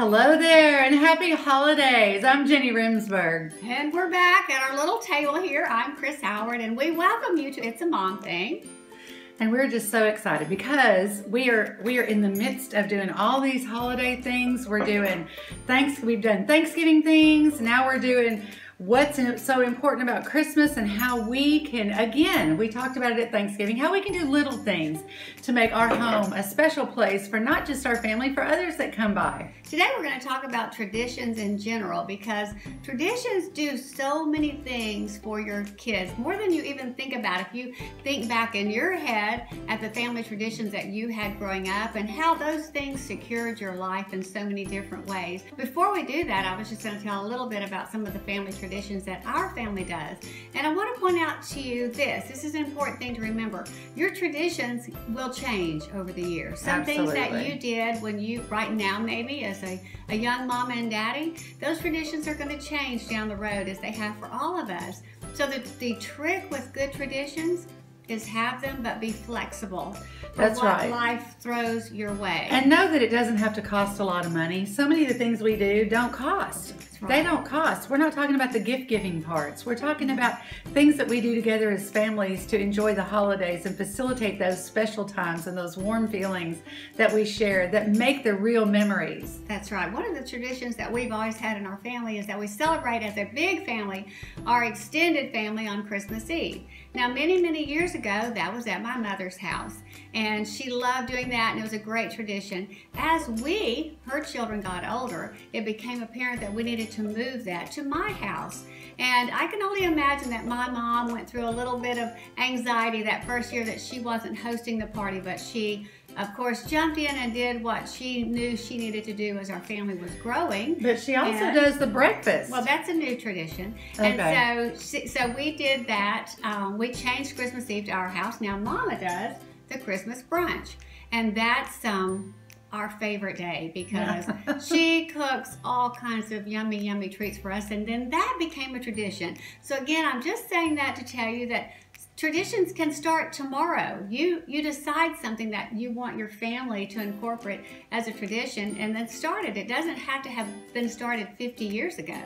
Hello there and happy holidays. I'm Jenny Remsberg. And we're back at our little table here. I'm Chrys Howard and we welcome you to It's a Mom Thing. And we're just so excited because we are in the midst of doing all these holiday things. We've done Thanksgiving things. Now we're doing what's so important about Christmas and how we can, again, we talked about it at Thanksgiving, how we can do little things to make our home a special place for not just our family, for others that come by. Today we're going to talk about traditions in general because traditions do so many things for your kids, more than you even think about. If you think back in your head at the family traditions that you had growing up and how those things secured your life in so many different ways. Before we do that, I was just going to tell a little bit about some of the family traditions that our family does. And I want to point out to you this is an important thing to remember. Your traditions will change over the years. Some things that you did when you, right now maybe, as a young mama and daddy, those traditions are going to change down the road as they have for all of us. So the trick with good traditions is have them, but be flexible. That's right. Life throws your way. And know that it doesn't have to cost a lot of money. So many of the things we do don't cost. Right. They don't cost. We're not talking about the gift-giving parts. We're talking about things that we do together as families to enjoy the holidays and facilitate those special times and those warm feelings that we share that make the real memories. That's right. One of the traditions that we've always had in our family is that we celebrate as a big family, our extended family, on Christmas Eve. Now, many, many years ago, that was at my mother's house, and she loved doing that, and it was a great tradition. As her children got older, it became apparent that we needed to move that to my house. And I can only imagine that my mom went through a little bit of anxiety that first year that she wasn't hosting the party, but she, of course, jumped in and did what she knew she needed to do as our family was growing. But she also does the breakfast. Well, that's a new tradition. Okay. And so we did that. We changed Christmas Eve to our house. Now Mama does the Christmas brunch. And that's our favorite day because she cooks all kinds of yummy, yummy treats for us. And then that became a tradition. So again, I'm just saying that to tell you that traditions can start tomorrow. You decide something that you want your family to incorporate as a tradition and then start it. It doesn't have to have been started 50 years ago.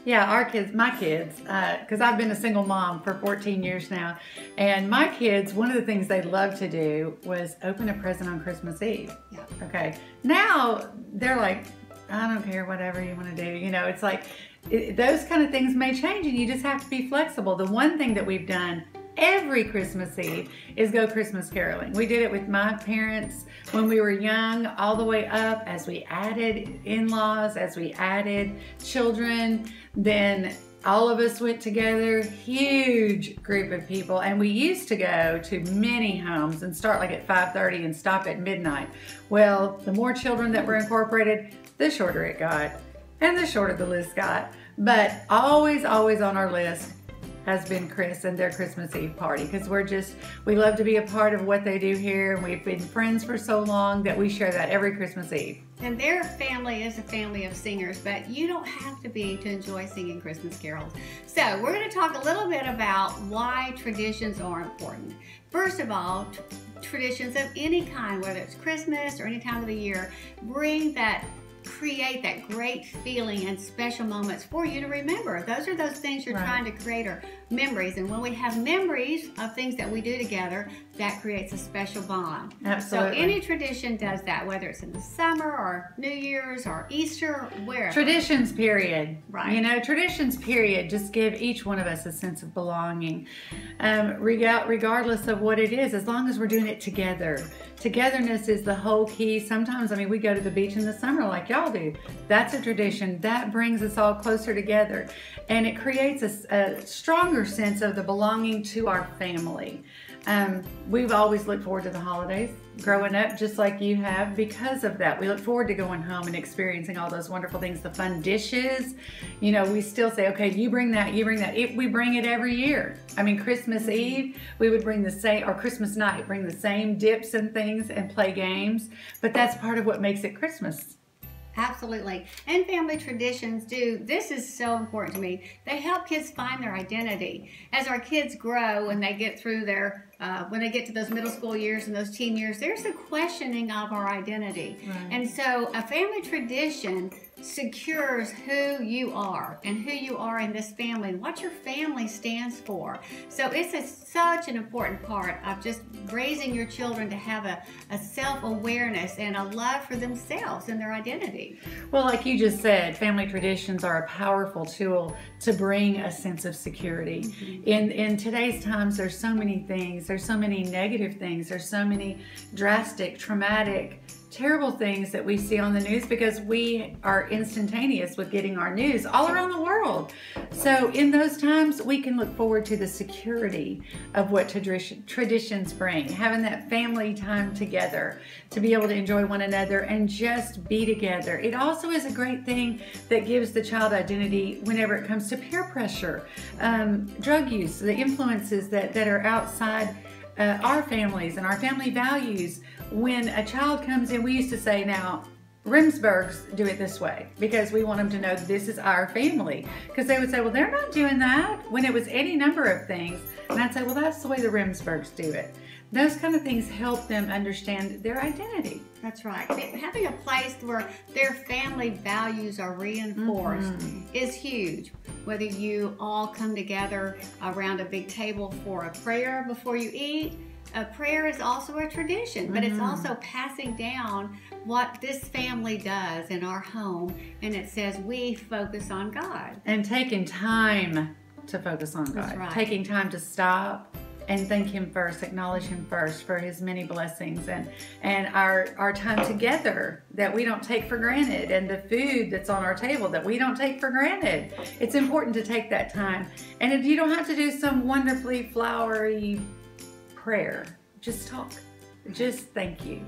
Yeah, my kids, because I've been a single mom for 14 years now, and my kids, one of the things they loved to do was open a present on Christmas Eve. Yeah. Okay. Now they're like, I don't care, whatever you want to do. You know, it's like those kind of things may change, and you just have to be flexible. The one thing that we've done every Christmas Eve is go Christmas caroling. We did it with my parents when we were young, all the way up as we added in-laws, as we added children. Then all of us went together, huge group of people, and we used to go to many homes and start like at 5:30 and stop at midnight. Well, the more children that were incorporated, the shorter it got, and the shorter the list got. But always, always on our list has been Chrys and their Christmas Eve party, because we love to be a part of what they do here, and we've been friends for so long that we share that every Christmas Eve. And their family is a family of singers, but you don't have to be to enjoy singing Christmas carols. So we're going to talk a little bit about why traditions are important. First of all, traditions of any kind, whether it's Christmas or any time of the year, create that great feeling and special moments for you to remember. Those are those things you're trying to create, are memories. And when we have memories of things that we do together, that creates a special bond. Absolutely. So any tradition does that, whether it's in the summer or New Year's or Easter or wherever. Traditions, period. Right. You know, traditions, period, just give each one of us a sense of belonging, regardless of what it is, as long as we're doing it together. Togetherness is the whole key. Sometimes, I mean, we go to the beach in the summer like y'all do. That's a tradition. That brings us all closer together. And it creates a stronger sense of the belonging to our family. We've always looked forward to the holidays growing up, just like you have, because of that. We look forward to going home and experiencing all those wonderful things, the fun dishes. You know, we still say, okay, you bring that, you bring that. We bring it every year. I mean, Christmas Eve, we would bring the same, or Christmas night, bring the same dips and things and play games. But that's part of what makes it Christmas. Absolutely. And family traditions do, this is so important to me, they help kids find their identity. As our kids grow and they get through their, when they get to those middle school years and those teen years, there's a questioning of our identity. Right. And so a family tradition secures who you are and who you are in this family and what your family stands for. So it's such an important part of just raising your children to have a self-awareness and a love for themselves and their identity. Well, like you just said, family traditions are a powerful tool to bring a sense of security. Mm-hmm. In today's times, there's so many things. There's so many negative things. There's so many drastic, traumatic, terrible things that we see on the news because we are instantaneous with getting our news all around the world. So in those times, we can look forward to the security of what traditions bring, having that family time together to be able to enjoy one another and just be together. It also is a great thing that gives the child identity whenever it comes to peer pressure, drug use, the influences that are outside our families and our family values. When a child comes in, we used to say, now, Remsbergs do it this way because we want them to know this is our family. Because they would say, well, they're not doing that, when it was any number of things. And I'd say, well, that's the way the Remsbergs do it. Those kind of things help them understand their identity. That's right. Having a place where their family values are reinforced is huge. Whether you all come together around a big table for a prayer before you eat, a prayer is also a tradition, but it's also passing down what this family does in our home, and it says we focus on God. And taking time to focus on God. That's right. Taking time to stop and thank Him first, acknowledge Him first for His many blessings and our time together that we don't take for granted, and the food that's on our table that we don't take for granted. It's important to take that time. And if you don't have to do some wonderfully flowery prayer, just talk. Just thank you.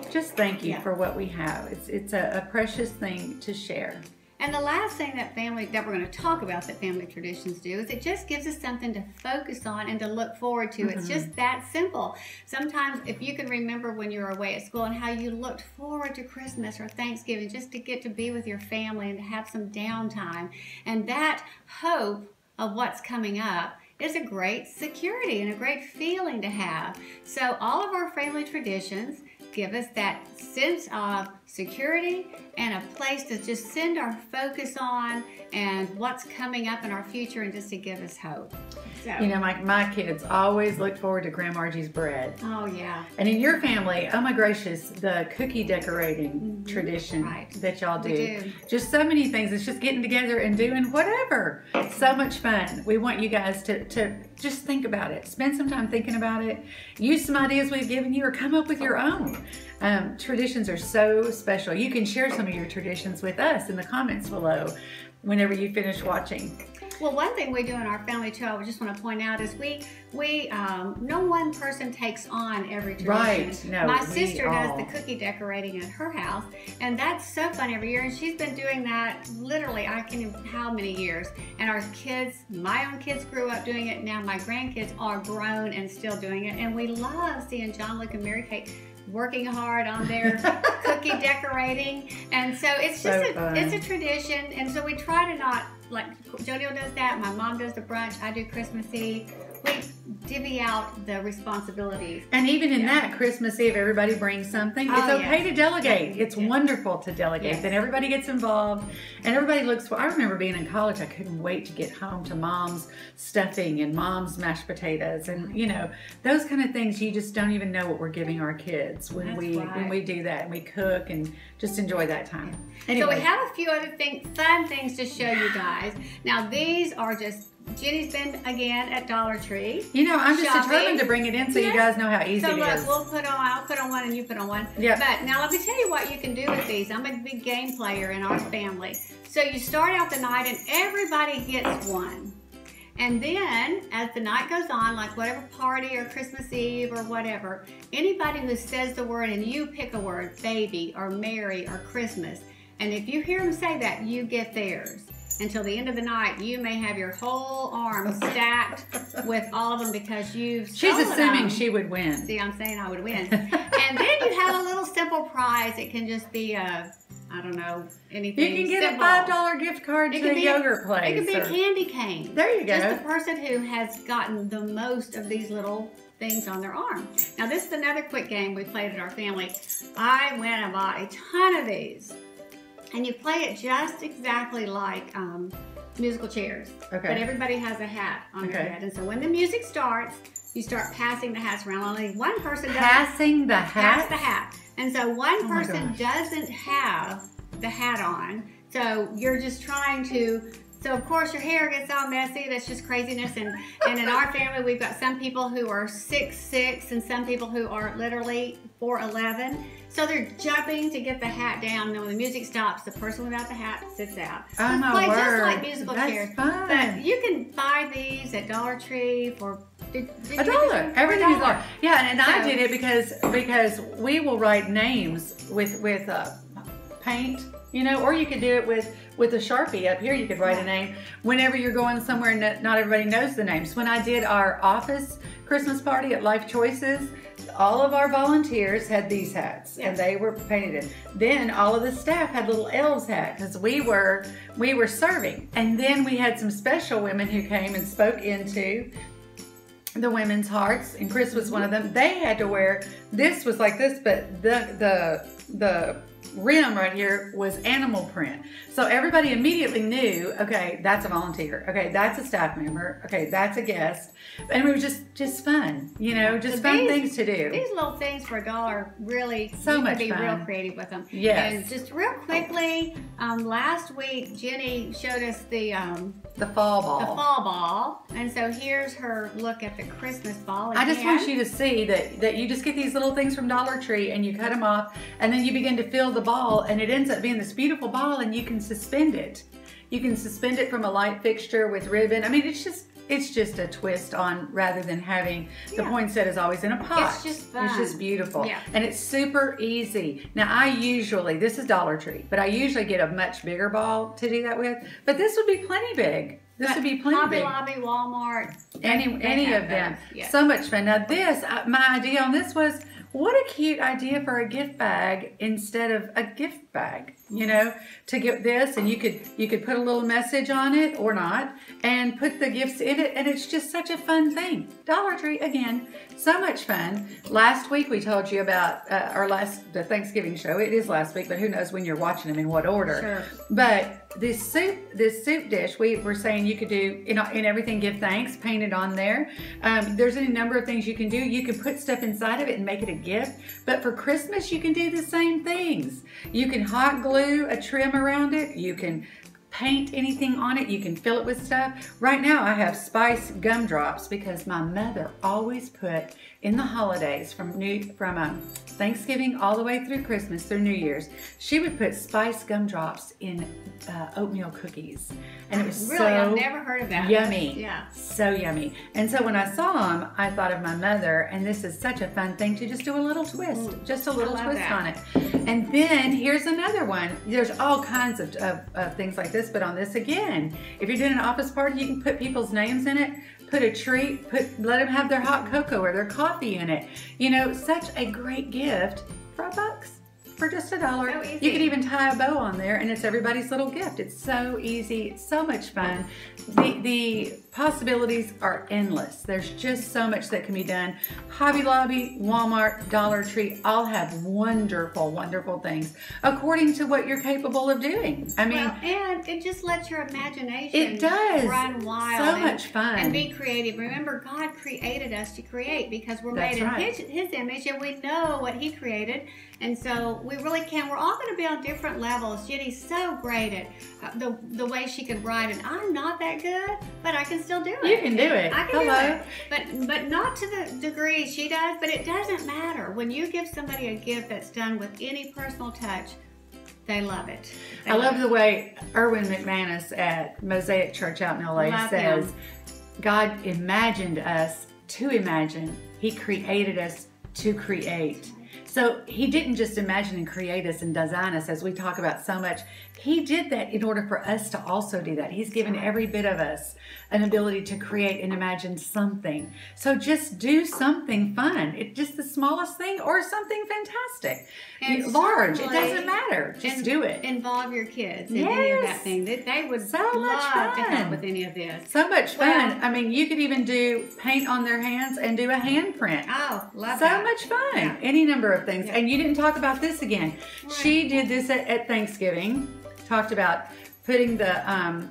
Just thank you for what we have. It's a precious thing to share. And the last thing that we're going to talk about that family traditions do is it just gives us something to focus on and to look forward to. It's just that simple. Sometimes if you can remember when you were away at school and how you looked forward to Christmas or Thanksgiving just to get to be with your family and to have some downtime, and that hope of what's coming up is a great security and a great feeling to have. So all of our family traditions give us that sense of security and a place to just send our focus on and what's coming up in our future, and just to give us hope. So, you know, my kids always look forward to Grandma Margie's bread. Oh, yeah. And in your family, oh my gracious, the cookie decorating tradition that y'all do. We do. Just so many things. It's just getting together and doing whatever. So much fun. We want you guys to just think about it. Spend some time thinking about it. Use some ideas we've given you or come up with your own. Traditions are so special. You can share some of your traditions with us in the comments below whenever you finish watching. Well, one thing we do in our family too, I just want to point out, is no one person takes on every tradition. Right. No, my sister does the cookie decorating at her house, and that's so fun every year. And she's been doing that literally, I can't even how many years. And our kids, my own kids grew up doing it. Now my grandkids are grown and still doing it. And we love seeing John, Luke, and Mary Kate working hard on their cookie decorating. And so it's just it's a tradition. And so we try to not, like Jodie does that, my mom does the brunch, I do Christmas Eve. We divvy out the responsibilities. And even in that, Christmas Eve, everybody brings something. It's okay to delegate. It's wonderful to delegate. Then everybody gets involved and everybody looks for, I remember being in college, I couldn't wait to get home to Mom's stuffing and Mom's mashed potatoes. And you know, those kind of things, you just don't even know what we're giving our kids when we do that, and we cook and just enjoy that time. Anyway. So we have a few other fun things to show you guys. Now these are just, Jenny's been again at Dollar Tree. You know, I'm just determined to bring it in so you guys know how easy it is. So look, I'll put on one and you put on one. Yeah. But now let me tell you what you can do with these. I'm a big game player in our family. So you start out the night and everybody gets one. And then as the night goes on, like whatever party or Christmas Eve or whatever, anybody who says the word and you pick a word, baby or Mary or Christmas, and if you hear them say that, you get theirs. Until the end of the night, you may have your whole arm stacked with all of them because you've She's assuming she would win. See, I'm saying I would win. And then you have a little simple prize. It can just be a I don't know, anything. You can get simple. a $5 gift card to a yogurt place. It could be a candy cane. There you go. Just the person who has gotten the most of these little things on their arm. Now, this is another quick game we played in our family. I went and bought a ton of these. And you play it just exactly like musical chairs. Okay. But everybody has a hat on their head. And so when the music starts, you start passing the hats around. Only one person does Passing the hat? pass the hat. And so one person doesn't have the hat on. So you're just trying to, so of course your hair gets all messy. That's just craziness. And in our family, we've got some people who are 6'6" and some people who are literally 4'11". So they're jumping to get the hat down. And then when the music stops, the person without the hat sits out. Oh, so my play word. just like musical That's chairs. fun. But you can buy these at Dollar Tree for $1. Everything is $1. Yeah, and I did it because we will write names with paint, you know, or you could do it with a Sharpie up here. You could write a name whenever you're going somewhere and not everybody knows the names. When I did our office Christmas party at Life Choices, all of our volunteers had these hats and they were painted in. Then all of the staff had little elves hats because we were serving. And then we had some special women who came and spoke into the women's hearts, and Chrys was one of them. They had to wear, this was like this, but the rim right here was animal print. So everybody immediately knew, okay, that's a volunteer. Okay, that's a staff member. Okay, that's a guest. And it was just fun, you know, just fun things to do. These little things for $1 really, so much fun. You can be real creative with them. Yes. And just real quickly, last week Jenny showed us the fall ball. The fall ball. And so here's her look at the Christmas ball again. I just want you to see that you just get these little things from Dollar Tree and you cut them off and then you begin to fill the ball and it ends up being this beautiful ball and you can suspend it. You can suspend it from a light fixture with ribbon. I mean, it's just a twist on rather than having the poinsettia is always in a pot. It's just fun. It's just beautiful. Yeah. And it's super easy. Now this is Dollar Tree, but I usually get a much bigger ball to do that with. But this would be plenty big. This would be plenty big. Hobby Lobby, Walmart. Any of them. Yes. So much fun. Now my idea on this was, what a cute idea for a gift bag instead of a gift bag, you know, to get this, and you could put a little message on it or not and put the gifts in it, and it's just such a fun thing. Dollar Tree, again, so much fun. Last week we told you about the Thanksgiving show. It is last week, but who knows when you're watching them in what order. Sure. But this soup dish, we were saying you could do in everything, give thanks, paint it on there. There's any number of things you can do. You can put stuff inside of it and make it a gift. But for Christmas, you can do the same things. You can hot glue a trim around it. You can paint anything on it. You can fill it with stuff. Right now, I have spice gumdrops because my mother always put in the holidays from Thanksgiving all the way through Christmas, through New Year's, she would put spice gumdrops in oatmeal cookies. And it was really, I've never heard of that. Yummy. Yeah. So yummy. And so when I saw them, I thought of my mother, and this is such a fun thing to just do a little twist, just a little twist on it. And then here's another one. There's all kinds of things like this, but on this again, if you're doing an office party, you can put people's names in it. Put a treat, let them have their hot cocoa or their coffee in it. You know, such a great gift for $1. For just $1. So easy. You could even tie a bow on there and it's everybody's little gift. It's so easy, it's so much fun. The possibilities are endless. There's just so much that can be done. Hobby Lobby, Walmart, Dollar Tree all have wonderful, wonderful things according to what you're capable of doing. I mean, and it just lets your imagination run wild. So much fun. And be creative. Remember, God created us to create because we're made in His image and we know what He created. And so we really can. We're all going to be on different levels. Jenny's so great at the way she can write, and I'm not that good, but I can still do it. You can do it. I can do it. But not to the degree she does, but it doesn't matter. When you give somebody a gift that's done with any personal touch, they love it. I love the way Erwin McManus at Mosaic Church out in LA says, God imagined us to imagine. He created us to create. So He didn't just imagine and create us and design us, as we talk about so much. He did that in order for us to also do that. He's given every bit of us an ability to create and imagine something. So just do something fun. It's just the smallest thing or something fantastic. And large, it doesn't matter. Just do it. Involve your kids in any of that thing. They would love to help with any of this. So much fun. I mean, you could even do paint on their hands and do a hand print. Oh, love that. So much fun. Yeah. Any number of things. Yeah. And you didn't talk about this again. Right. She did this at Thanksgiving. Talked about putting the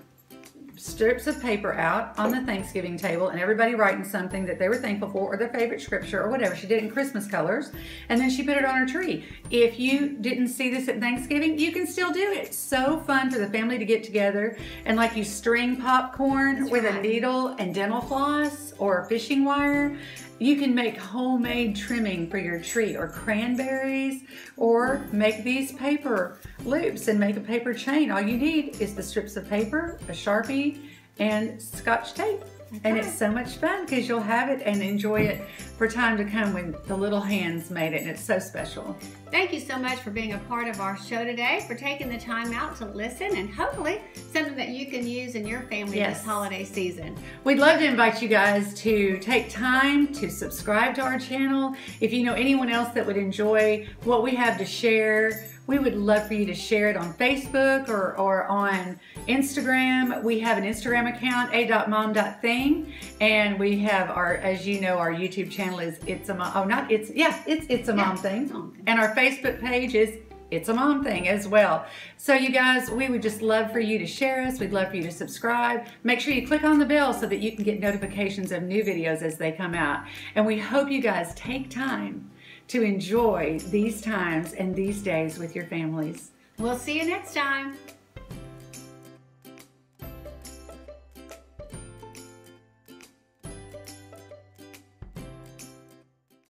strips of paper out on the Thanksgiving table and everybody writing something that they were thankful for or their favorite scripture or whatever. She did it in Christmas colors, and then she put it on her tree. If you didn't see this at Thanksgiving, you can still do it. So fun for the family to get together, and like you string popcorn with a needle and dental floss or fishing wire. You can make homemade trimming for your tree, or cranberries, or make these paper loops and make a paper chain. All you need is the strips of paper, a Sharpie, and Scotch tape. And it's so much fun because you'll have it and enjoy it for time to come when the little hands made it, and it's so special. Thank you so much for being a part of our show today, for taking the time out to listen, and hopefully something that you can use in your family this holiday season. We'd love to invite you guys to take time to subscribe to our channel. If you know anyone else that would enjoy what we have to share, we would love for you to share it on Facebook or on Instagram. We have an Instagram account, a.mom.thing, and we have our, as you know, our YouTube channel is It's a Mom. It's a Mom Thing, and our Facebook page is It's a Mom Thing as well. So you guys, we would just love for you to share us. We'd love for you to subscribe. Make sure you click on the bell so that you can get notifications of new videos as they come out. And we hope you guys take time to enjoy these times and these days with your families. We'll see you next time.